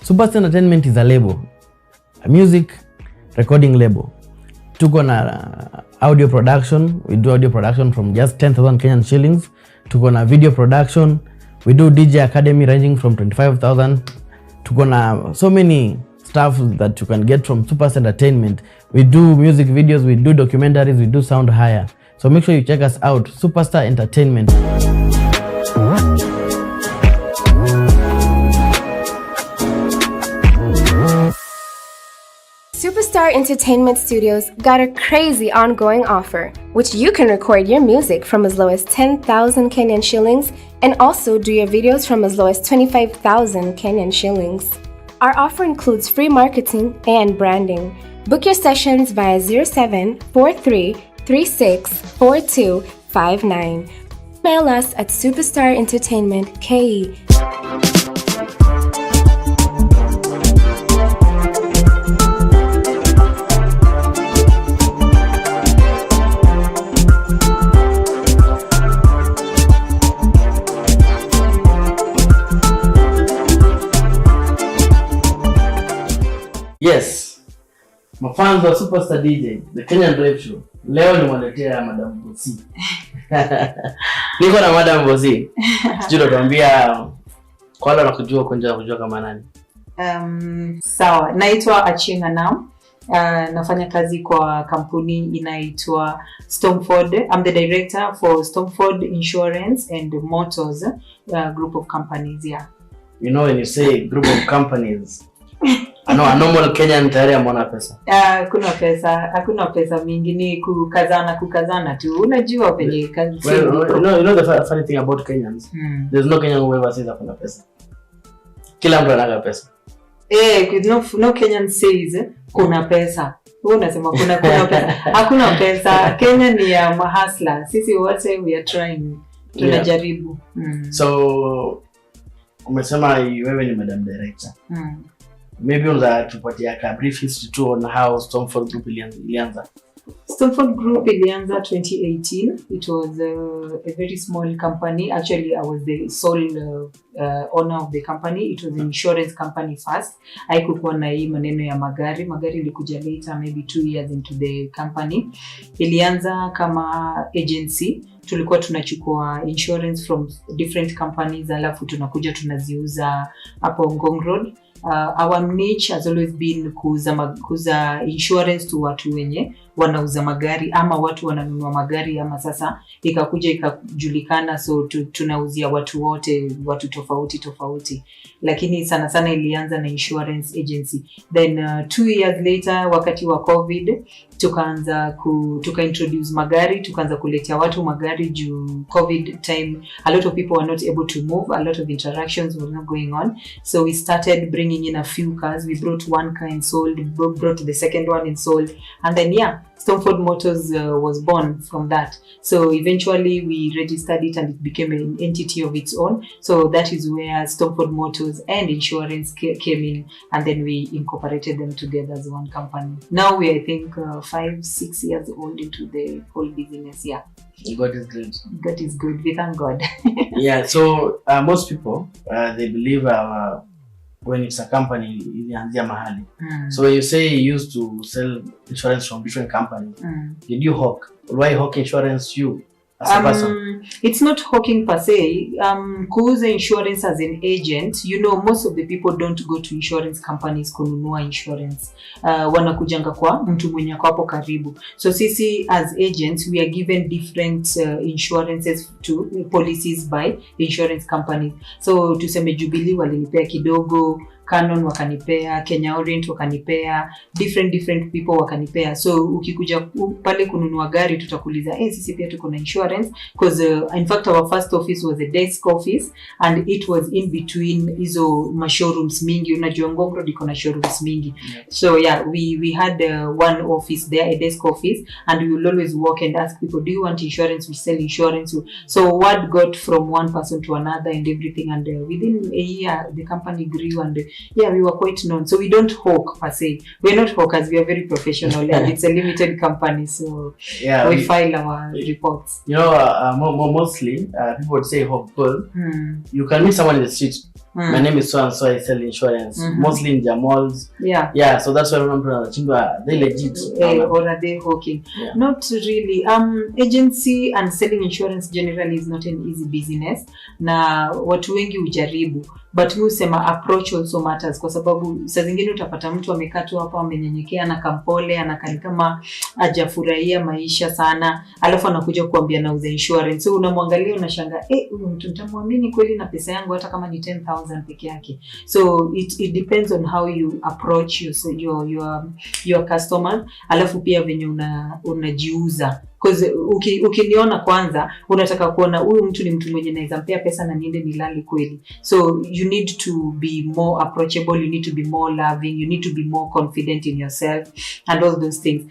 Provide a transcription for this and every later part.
Superstar Entertainment is a label, a music recording label. Tuko na audio production, we do audio production from just 10,000 Kenyan shillings. Tuko na video production, we do DJ Academy ranging from 25,000. Tuko na so many stuff that you can get from Superstar Entertainment. We do music videos, we do documentaries, we do sound hire. So make sure you check us out, Superstar Entertainment. Superstar Entertainment Studios got a crazy ongoing offer, which you can record your music from as low as 10,000 Kenyan shillings and also do your videos from as low as 25,000 Kenyan shillings. Our offer includes free marketing and branding. Book your sessions via 0743364259. Mail us at superstarentertainmentke. Yes, mafans wa Superstar DJ, the Kenyan Drive Show. Leo nimewaletea Madam Bosi. Niko na Madam Bosi. Sijui tuambia kwa wale wanakujua kujua kama nani. Sawa, naitwa Achieng Anam. Nafanya kazi kwa kampuni inaitwa Stford. I'm the director for Stford Insurance and Motors, group of companies, yeah. You know, when you say group of companies, a normal Kenyan tayari amona pesa. Hakuna pesa mingi, ni kukazana tu. Unajua penye kazi. Well, you know the funny thing about Kenyans? There's no Kenyan who ever says hakuna pesa. Kila mtu anaga pesa. No Kenyan says kuna pesa. Wewe unasema kuna pesa. Hakuna pesa. Kenya ni ya mahasla. Sisi wote we are trying. Tunajaribu. So umesema wewe ni Madam Director. Maybe unaweza tupatia ka brief history tu on how Stford Group ilianza. Stford Group ilianza 2018. It was a very small company. Actually, I was the sole owner of the company. It was an insurance company first. Haikuwa na hii maneno ya magari. Magari ilikuja later, maybe 2 years into the company. Ilianza kama agency. Tulikuwa tunachukua insurance from different companies, alafu tunakuja tunaziuza hapo Ngong Road. Our niche has always been kuuza insurance to watu wenye wanauza magari ama watu wananunua magari, ama sasa ikakuja ikajulikana, so tunauzia watu wote, watu tofauti, lakini sana ilianza na insurance agency. Then 2 years later, wakati wa COVID, tuka introduce magari, tukaanza kuletea watu magari juu COVID time a lot of people were not able to move, a lot of interactions were not going on, so we started bringing in a few cars. We brought one car and sold, brought the second one and sold, and then Stford Motors was born from that. So eventually we registered it and it became an entity of its own. So that is where Stford Motors and insurance came in, and then we incorporated them together as one company. Now we, I think, 5-6 years old into the whole business. Yeah. God is good. God is good. We thank God. Yeah. So most people they believe when it's a company, ilianzia mahali. So when you say you used to sell insurance from different companies, did you hawk? Why hawk insurance you as a person? It's not hawking per se. Kuuza insurance as an agent, most of the people don't go to insurance companies kununua insurance. Wanakujanga kwa mtu mwenye kwa hapo karibu. So sisi as agents, we are given different insurances to policies by insurance companies. So tuseme Jubilee walinipea kidogo, Canon wakanipea, Kenya Orient wakanipea, different people wakanipea. So ukikuja pale kununua gari tutakuuliza, sisi pia tuko na insurance, because in fact our first office was a desk office, and it was in between hizo showrooms mingi. Unajua Ngong Road iko na showrooms mingi. So we had one office there, a desk office, and we will always walk and ask people, do you want insurance? We sell insurance. So word got from one person to another and everything, and within a year the company grew, and we were quite known. So we don't hawk per se. We're not hawkers, we are very professional, and it's a limited company, so we file our reports. Mostly people would say hawk, but you can meet someone in the street my name is so and so, I sell insurance mostly in malls. Yeah, so that's why mtu anachindwa they legit or are they hawking? Not really. Agency and selling insurance generally is not an easy business, na watu wengi ujaribu, but mi usema approach also matters, kwa sababu saa zingine utapata mtu amekaa tu hapa amenyenyekea na kampole anakani kama hajafurahia maisha sana, alafu anakuja kuambia nauza insurance. So unamwangalia unashanga huyu mtu nitamwamini kweli na pesa yangu hata kama ni 10,000 peke yake? So it depends on how you approach your customers, alafu pia venye unajiuza. Because ukiniona kwanza unataka kuona huyu mtu ni mtu mwenye naweza mpea pesa na niende nilali kweli. So you need to be more approachable, you need to be more loving, you need to be more confident in yourself and all those things.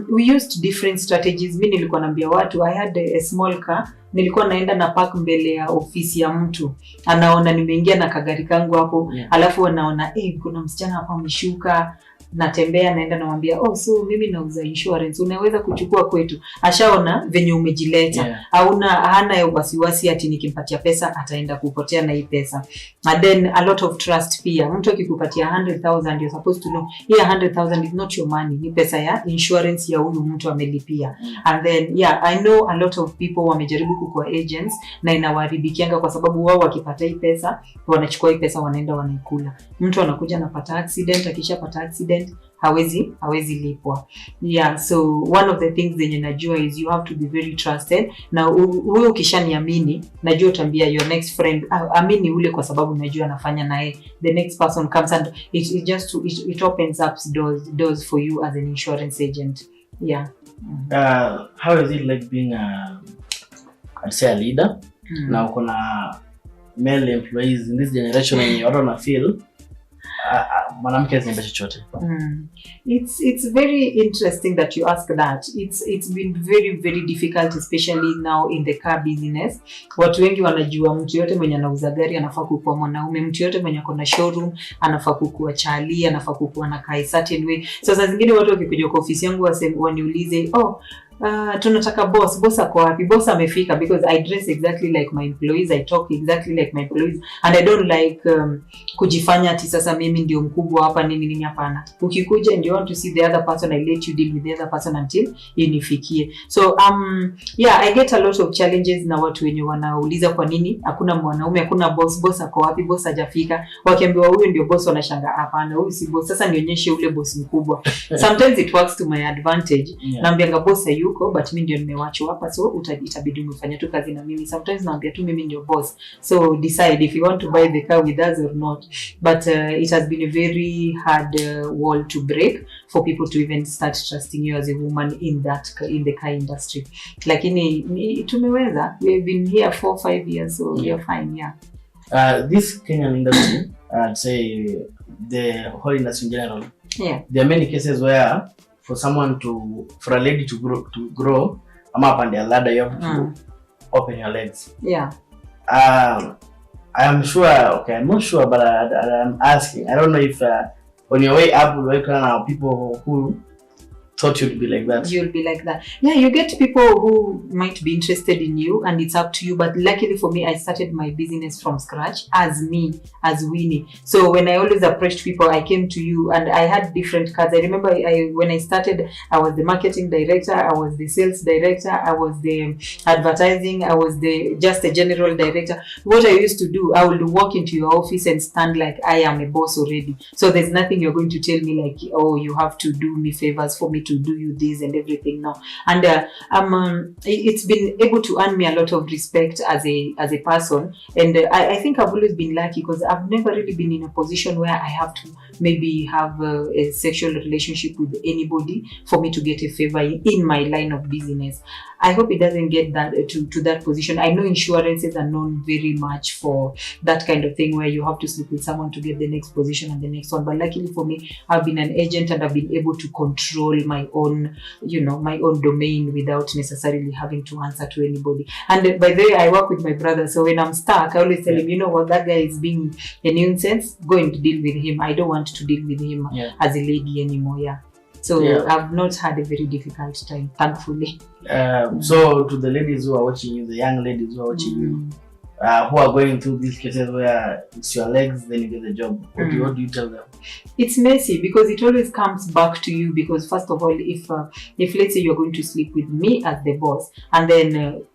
We used different strategies. Mimi nilikuwa naambia watu, I had a small car, nilikuwa naenda na park mbele ya ofisi ya mtu, anaona nimeingia na kagari kangu hapo, alafu anaona kuna msichana hapa ameshuka, natembea naenda namwambia so mimi nauza insurance, unaweza kuchukua kwetu. Ashaona venye umejileta, hana wasiwasi ati nikimpatia pesa ataenda kupotea na hii pesa. And then a lot of trust pia. Mtu akikupatia 100,000, you're supposed to know here 100,000 is not your money, ni pesa ya insurance ya huyu mtu amelipia. And then I know a lot of people wamejaribu kukua agents na inawaharibikianga, kwa sababu wao wakipata hii pesa wanachukua hii pesa wanaenda wanaikula. Mtu anakuja anapata accident, akishapata accident hawezi lipwa. So one of the things zenye najua is you have to be very trusted. Na huyo ukishaniamini, najua utambia your next friend amini ule, kwa sababu najua anafanya naye. The next person comes and it opens up doors for you as an insurance agent. How is it like being I'd say a leader? Now kuna male employees in this generation and you don't feel mwanamke zimbe chochote. It's very interesting that you ask that. It's been very very difficult, especially now in the car business. Watu wengi wanajua mtu yote mwenye anauza gari anafaa kuwa mwanaume, mtu yote mwenye akona showroom anafaa kuwa chali, anafaa kuwa na kai certain way. So saa zingine watu wakikuja kwa ofisi yangu waniulize tunataka boss ako wapi? Boss amefika, because I dress exactly like my employees, I talk exactly like my employees, and I don't like kujifanya ati sasa mimi ndio mkubwa hapa nini hapana. Ukikuja and you want to see the other person, I let you deal with the other person until inifikie. So I get a lot of challenges na watu wenye wanauliza kwa nini hakuna mwanaume, hakuna boss ako wapi, boss hajafika. Wakiambiwa huyu ndio boss wanashanga hapana, huyu si boss, sasa nionyeshe ule boss mkubwa. Sometimes it works to my advantage. Naambianga boss but mimi ndio nimewachwa hapa, so itabidi umefanya tu kazi na mimi. Sometimes naambia tu mimi ndio boss, so decide if you want to buy the car with us or not. But it has been a very hard wall to break for people to even start trusting you as a woman in the car industry. Lakini tumeweza. We have been here 4-5 years, so we are fine. This Kenyan industry, I'd say the whole industry in general, there are many cases where for a lady to grow up on the ladder, you have to open your legs. I am sure, I'm not sure, but I'm asking. I don't know if on your way up, people who thought you'd be like that. You'll be like that. You get people who might be interested in you, and it's up to you. But luckily for me, I started my business from scratch as Winnie. So when I always approached people, I came to you, and I had different cards. I remember when I started, I was the marketing director, I was the sales director, I was the advertising, I was just a general director. What I used to do, I would walk into your office and stand like I am a boss already. So there's nothing you're going to tell me like, you have to do me favors for me to do you this and everything now. And it's been able to earn me a lot of respect as a person. And I think I've always been lucky, because I've never really been in a position where I have to maybe have a sexual relationship with anybody for me to get a favor in my line of business. I hope it doesn't get that to that position. I know insurances are known very much for that kind of thing, where you have to sleep with someone to get the next position and the next one. But luckily for me, I've been an agent and I've been able to control my own domain without necessarily having to answer to anybody. And by the way, I work with my brother, so when I'm stuck, I always tell him, you know what, that guy is being a nuisance, go and deal with him. I don't want to deal with him as a lady anymore. So I've not had a very difficult time, thankfully. So to the ladies who are watching you, the young ladies who are watching you, who are going through these cases where it's your legs, then you get the job? What do you tell them? It's messy because it always comes back to you, because first of all, if let's say you're going to sleep with me as the boss, and then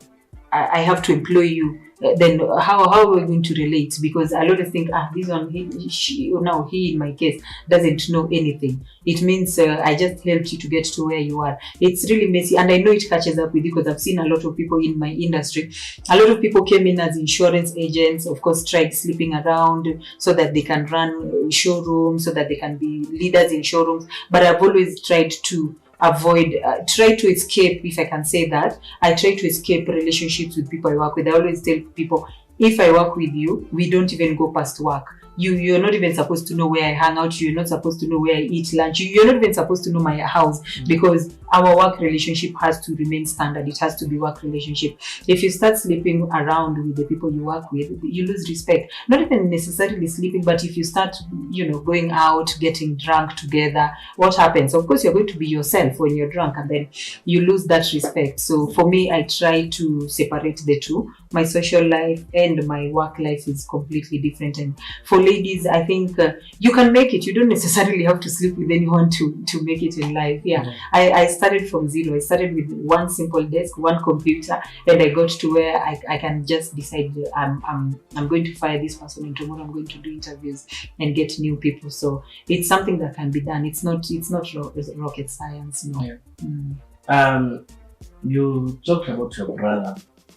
I have to employ you, then how are we going to relate? Because I always think, this one, he in my case doesn't know anything. It means I just helped you to get to where you are. It's really messy, and I know it catches up with you because I've seen a lot of people in my industry. A lot of people came in as insurance agents, of course, tried sleeping around so that they can run showrooms, so that they can be leaders in showrooms. But I've always tried to avoid, try to escape, if I can say that. I try to escape relationships with people I work with. I always tell people, if I work with you, we don't even go past work. You're not even supposed to know where I hang out. You're not supposed to know where I eat lunch. You're not even supposed to know my house, because our work relationship has to remain standard. It has to be work relationship. If you start sleeping around with the people you work with, you lose respect. Not even necessarily sleeping, but if you start, going out, getting drunk together, what happens? Of course, you're going to be yourself when you're drunk, and then you lose that respect. So for me, I try to separate the two. My social life and my work life is completely different. And for ladies, I think you can make it. You don't necessarily have to sleep with anyone to make it in life. Yeah, I started from zero. I started with one simple desk, one computer, and I got to where I can just decide I'm going to fire this person, and tomorrow I'm going to do interviews and get new people. So it's something that can be done. It's not rocket science. No. Yeah. You talked about your brother.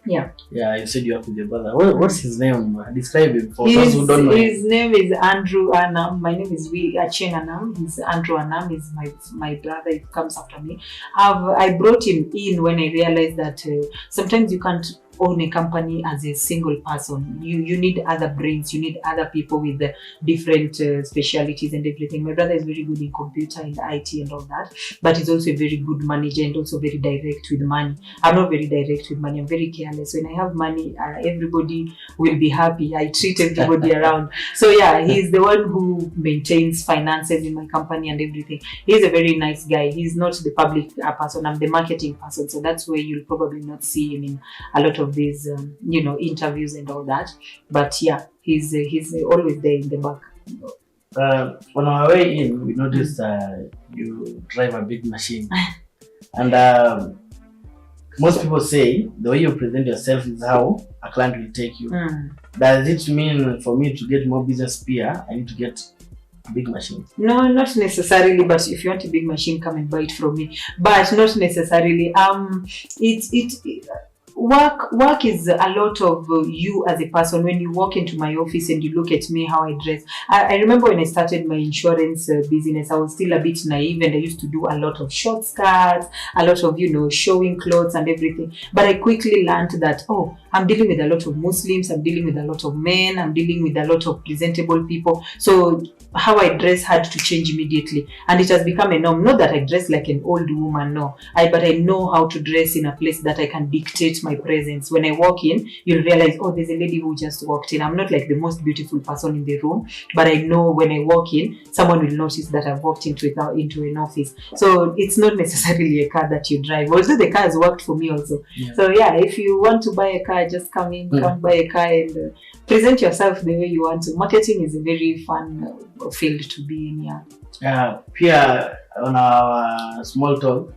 Yeah. Yeah, you said you work with your brother. What's his name? Describe him for those who don't know. His name is Andrew Anam. My name is Achieng Anam. He's Andrew Anam. He's my brother. He comes after me. I brought him in when I realized that sometimes you can't own a company as a single person. You need other brains. You need other people with the different specialities and everything. My brother is very good in computer and IT and all that, but he's also a very good manager and also very direct with money. I'm not very direct with money. I'm very careless. When I have money, everybody will be happy. I treat everybody around. So yeah, he's the one who maintains finances in my company and everything. He's a very nice guy. He's not the public person. I'm the marketing person. So that's where you'll probably not see him in a lot of these interviews and all that, but yeah, he's always there in the back. On our way in, we noticed you drive a big machine, and most people say the way you present yourself is how a client will take you. Does it mean for me to get more business peer, I need to get a big machine? No, not necessarily, but if you want a big machine, come and buy it from me, but not necessarily. Work is a lot of you as a person. When you walk into my office and you look at me, how I dress. I remember when I started my insurance business, I was still a bit naive, and I used to do a lot of short skirts, a lot of, showing clothes and everything. But I quickly learned that, I'm dealing with a lot of Muslims, I'm dealing with a lot of men, I'm dealing with a lot of presentable people. So how I dress had to change immediately, and it has become a norm. Not that I dress like an old woman, no. But I know how to dress in a place that I can dictate my presence. When I walk in, you'll realize, there's a lady who just walked in. I'm not like the most beautiful person in the room, but I know when I walk in, someone will notice that I've walked into an office. So it's not necessarily a car that you drive. Also, the car has worked for me also. Yeah. So yeah, if you want to buy a car, just come in, come buy a car and present yourself the way you want to. Marketing is a very fun field to be in. Yeah. Here on our small talk,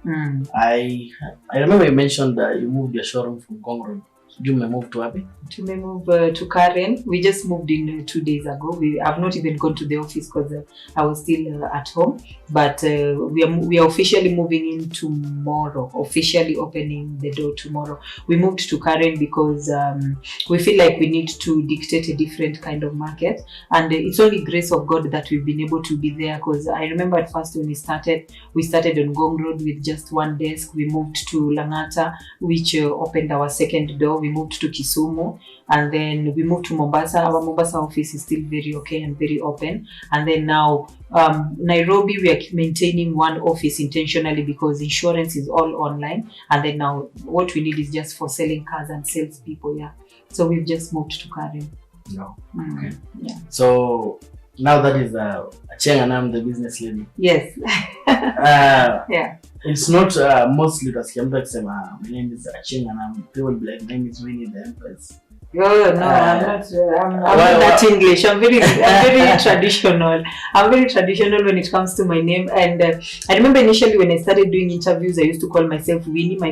I remember you mentioned that you moved your showroom from Ngong Road. You may move to Abbey? To move to Karen. We just moved in 2 days ago. I've not even gone to the office because I was still at home. But we are officially moving in tomorrow. Officially opening the door tomorrow. We moved to Karen because we feel like we need to dictate a different kind of market. And it's only grace of God that we've been able to be there. Because I remember at first when we started on Ngong Road with just one desk. We moved to Langata, which opened our second door. We moved to Kisumu, and then we moved to Mombasa. Our Mombasa office is still very okay and very open. And then now Nairobi, we are maintaining one office intentionally because insurance is all online. And then now what we need is just for selling cars and sales people. Yeah. So we've just moved to Karen. No. Okay. Yeah. So now that is Achieng and I'm the business lady. Yes. Yeah. It's not mostly utasikia mtu akisema my name is Achieng and people will be like, my name is Winnie the Empress. Oh no, I'm not. I'm not that English. I'm very traditional. I'm very traditional when it comes to my name. And I remember initially when I started doing interviews, I used to call myself Winnie. My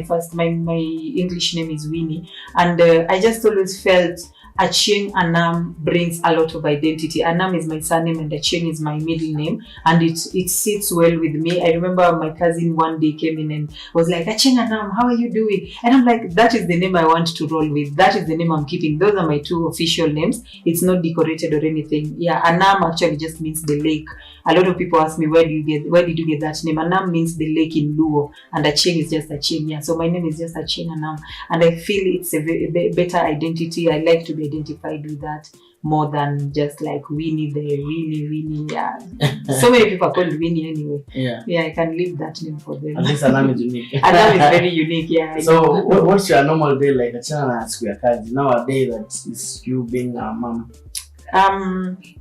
English name is Winnie, and I just always felt Achieng Anam brings a lot of identity. Anam is my surname and Achieng is my middle name, and it sits well with me. I remember my cousin one day came in and was like, Achieng Anam, how are you doing? And I'm like, that is the name I want to roll with. That is the name I'm keeping. Those are my two official names. It's not decorated or anything. Yeah, Anam actually just means the lake. A lot of people ask me, where did you get that name? Anam means the lake in Luo, and Achieng is just Achieng. Yeah, so my name is just Achieng Anam, and I feel it's a better identity. I like to be identified with that more than just like Winnie the Winnie. Yeah, so many people are called Winnie anyway. Yeah, I can leave that name for them. At least Anam is unique. Anam is very unique. Yeah. So what's your normal day like? Achana ask your kazi nowadays that is you being a mom.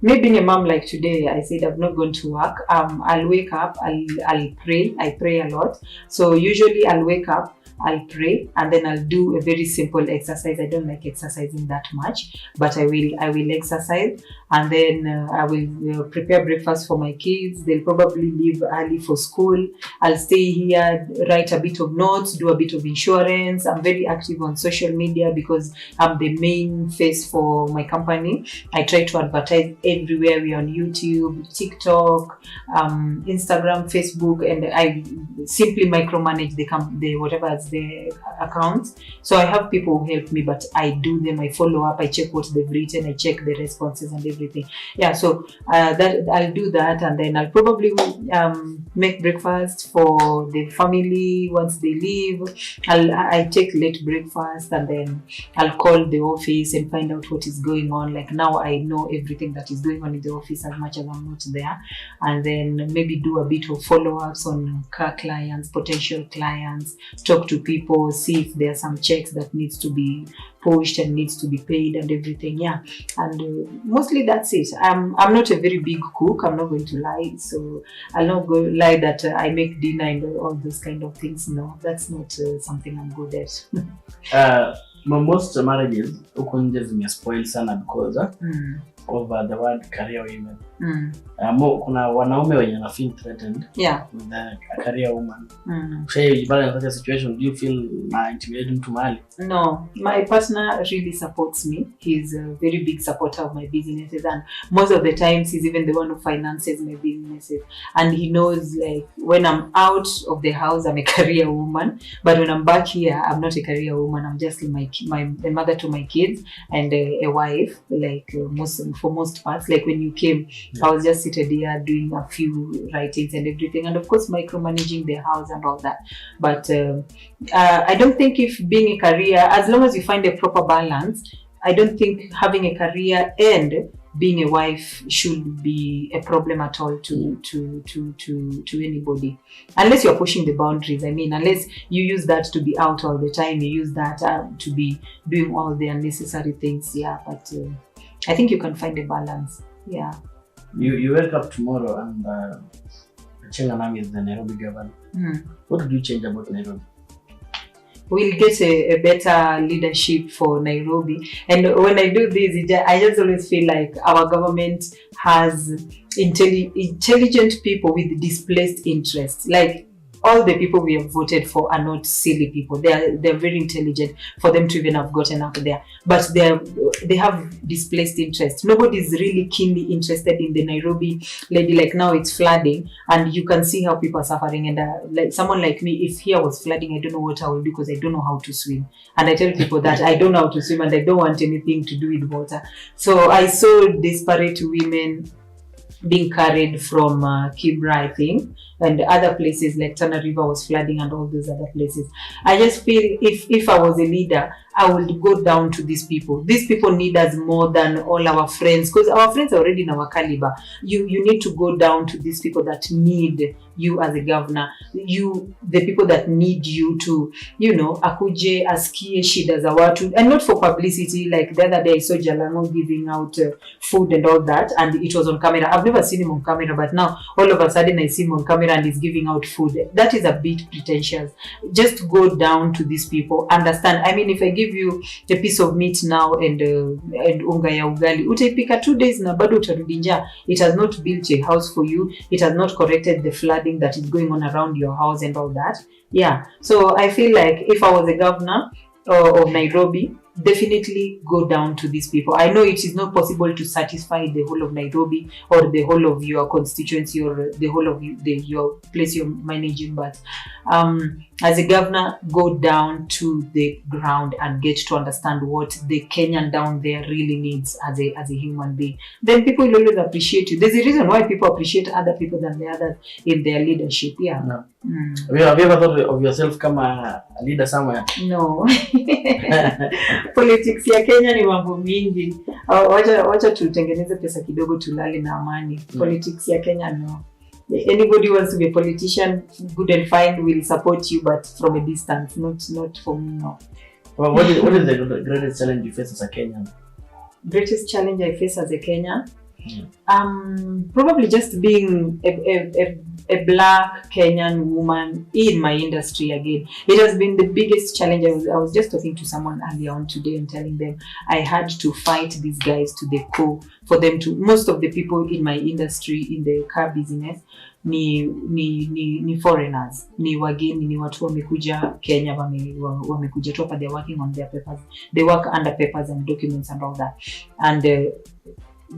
Me being a mom like today, I said I've not gone to work. I'll wake up, I'll pray. I pray a lot. So usually I'll wake up, I'll pray, and then I'll do a very simple exercise. I don't like exercising that much, but I will exercise, and then I will prepare breakfast for my kids. They'll probably leave early for school. I'll stay here, write a bit of notes, do a bit of insurance. I'm very active on social media because I'm the main face for my company. I try to advertise everywhere. We're on YouTube, TikTok, Instagram, Facebook, and I simply micromanage the whatever is the accounts. So I have people who help me, but I do them. I follow up. I check what they've written. I check the responses and everything. Yeah, so that I'll do that, and then I'll probably make breakfast for the family once they leave. I take late breakfast, and then I'll call the office and find out what is going on. Like now I know everything that is going on in the office as much as I'm not there, and then maybe do a bit of follow-ups on car clients, potential clients, talk to people, see if there are some checks that needs to be pushed and needs to be paid and everything. Yeah, and mostly that's it. I'm not a very big cook. I'm not going to lie, so I'll not go lie that I make dinner and all those kind of things. No, that's not something I'm good at. Most marriages huko nje zimespoil sana because of the word career women. Kuna wanaume wenye na feel threatened with a career woman. In such a situation, do you feel intimidated to marry? No, my partner really supports me. He's a very big supporter of my businesses, and most of the times he's even the one who finances my businesses. And he knows, like, when I'm out of the house, I'm a career woman, but when I'm back here, I'm not a career woman. I'm just a mother to my kids and a wife. Like for most parts, like when you came, I was just seated here doing a few writings and everything, and of course micromanaging the house and all that. But I don't think if being a career, as long as you find a proper balance, I don't think having a career and being a wife should be a problem at all to anybody, unless you're pushing the boundaries. I mean, unless you use that to be out all the time, you use that to be doing all the unnecessary things. Yeah, but I think you can find a balance. Yeah. You wake up tomorrow and Achieng Anam is the Nairobi governor. What would you change about Nairobi? We'll get a better leadership for Nairobi. And when I do this, I just always feel like our government has intelligent people with displaced interests. Like, all the people we have voted for are not silly people. They're very intelligent for them to even have gotten up there. But they have displaced interest. Nobody's really keenly interested in the Nairobi lady. Like now it's flooding, and you can see how people are suffering. And like someone like me, if here was flooding, I don't know what I will do because I don't know how to swim. And I tell people that I don't know how to swim and I don't want anything to do with water. So I saw disparate women being carried from Kibra, I think, and other places like Tana River was flooding and all those other places. I just feel if I was a leader, I would go down to these people. These people need us more than all our friends, because our friends are already in our caliber. You need to go down to these people that need you as a governor. The people that need you to, akuje asikie shida za watu, and not for publicity. Like the other day I saw Jalango giving out food and all that, and it was on camera. I've never seen him on camera, but now all of a sudden I see him on camera and he's giving out food. That is a bit pretentious. Just go down to these people, understand. I mean, if I give give you a piece of meat now and unga ya ugali, utaipika 2 days na bado utarudi njaa. It has not built a house for you. It has not corrected the flooding that is going on around your house and all that. Yeah. So I feel like if I was a governor of Nairobi, definitely go down to these people. I know it is not possible to satisfy the whole of Nairobi or the whole of your constituency or the whole of your place you're managing, but as a governor, go down to the ground and get to understand what the Kenyan down there really needs as a human being. Then people will always appreciate you. There's a reason why people appreciate other people than the others in their leadership. Yeah. No. Have you ever thought of yourself come a leader somewhere? No. Politics ya Kenya ni mambo mingi. Wacha tutengeneze pesa kidogo tulale na amani. Politics ya Kenya, no. Anybody wants to be a politician, good and fine, will support you, but from a distance, not for me, no. Well, what is the greatest challenge you face as a Kenyan? Greatest challenge I face as a Kenyan? Probably just being a black Kenyan woman in my industry again. It has been the biggest challenge. I was just talking to someone earlier on today and telling them I had to fight these guys to the core for them to, most of the people in my industry, in the car business, ni foreigners, ni wageni, ni watu wamekuja Kenya, wamekuja tu hapa, they're working on their papers. They work under papers and documents and all that. And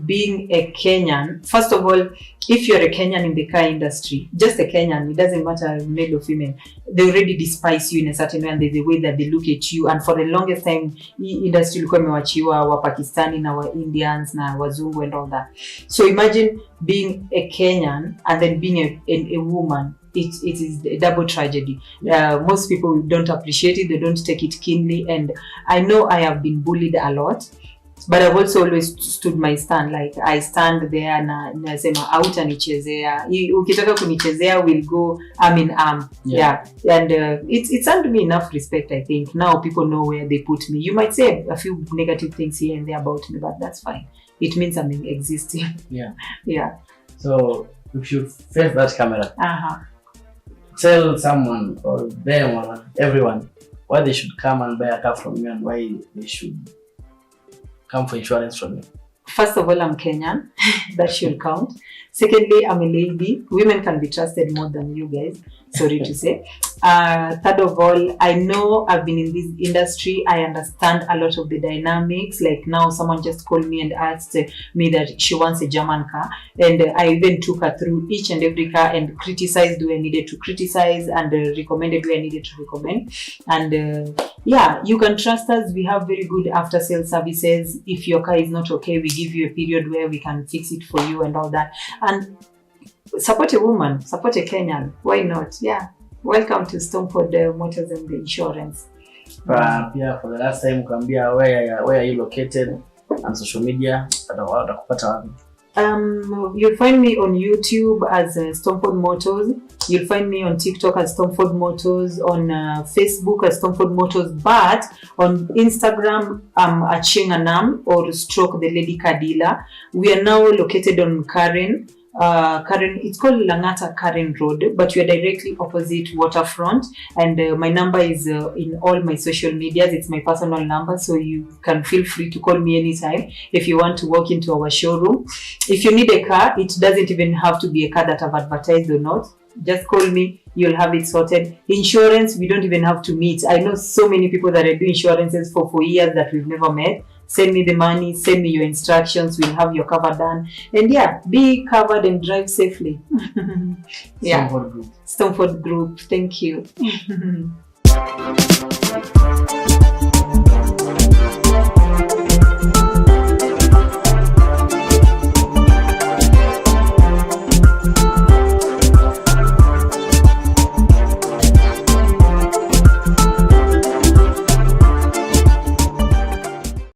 being a Kenyan, first of all, if you're a Kenyan in the car industry, just a Kenyan, it doesn't matter male or female, they already despise you in a certain way, and there's the way that they look at you. And for the longest time, industry ilikuwa imewachiwa wa Pakistani na wa Indians na wazungu and all that. So imagine being a Kenyan and then being a woman. It is a double tragedy. Most people don't appreciate it, they don't take it keenly, and I know I have been bullied a lot. But I've also always stood my stand. Like I stand there na nasema hautanichezea. Ukitaka kunichezea, we'll go arm in arm. Yeah. And it's earned me enough respect, I think. Now people know where they put me. You might say a few negative things here and there about me, but that's fine. It means I'm existing. Yeah. Yeah. So if you face that camera, tell someone or them or everyone why they should come and buy a car from you and why they should come for insurance from you. First of all, I'm Kenyan. That should count. Secondly, I'm a lady. Women can be trusted more than you guys. Sorry to say. Third of all, I know I've been in this industry. I understand a lot of the dynamics. Like now, someone just called me and asked me that she wants a German car. And I even took her through each and every car and criticized where I needed to criticize and recommended where I needed to recommend. And yeah, you can trust us. We have very good after sales services. If your car is not okay, we give you a period where we can fix it for you and all that. And support a woman, support a Kenyan. Why not? Yeah. Welcome to Stford Motors and the insurance. Yeah, for the last time, kuambia where are you located on social media? Watakupata wapi? You'll find me on YouTube as Stford Motors. You'll find me on TikTok as Stford Motors, on Facebook as Stford Motors, but on Instagram, Achieng Anam or stroke the Lady Kadila. We are now located on Karen, it's called Langata Karen Road, but we are directly opposite Waterfront. And my number is in all my social medias. It's my personal number, so you can feel free to call me anytime if you want to walk into our showroom. If you need a car, it doesn't even have to be a car that I've advertised or not. Just call me, you'll have it sorted. Insurance, we don't even have to meet. I know so many people that I do insurances for years that we've never met. Send me the money, send me your instructions, we'll have your cover done. And yeah, be covered and drive safely. Yeah. Stford Group. Thank you.